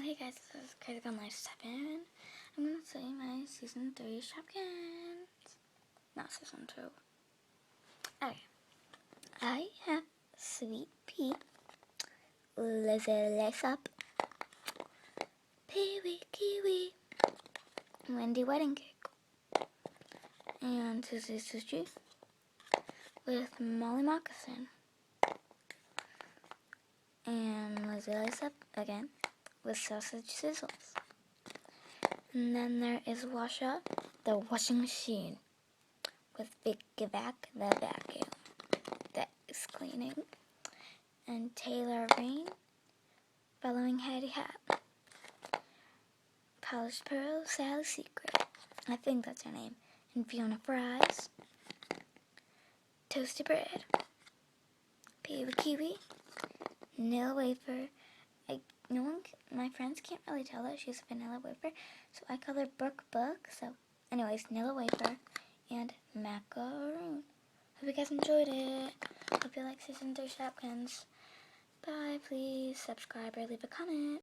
Hey guys, this is Crazy Girl 97. I'm going to say my Season 3 Shopkins. Not Season 2. Okay. I have Sweet Pea, Lizzie Lace Up, Pee-wee Kiwi, Wendy Wedding Cake, and Susie Sushi with Molly Moccasin, and Lizzie Lace Up again with Sausage Sizzles. And then there is Washa, the washing machine, with Vicky Vac, the vacuum that is cleaning, and Taylor Rain, following Hattie Hat, Polished Pearl, Sally Secret, I think that's her name, and Fiona Fries, Toasted Bread, Pee-wee Kiwi, Vanilla Wafer. My friends can't really tell that she's a vanilla wafer, so I call her Book. So, anyways, vanilla wafer and macaroon. Hope you guys enjoyed it. Hope you like Season 3 Shopkins. Bye. Please subscribe or leave a comment.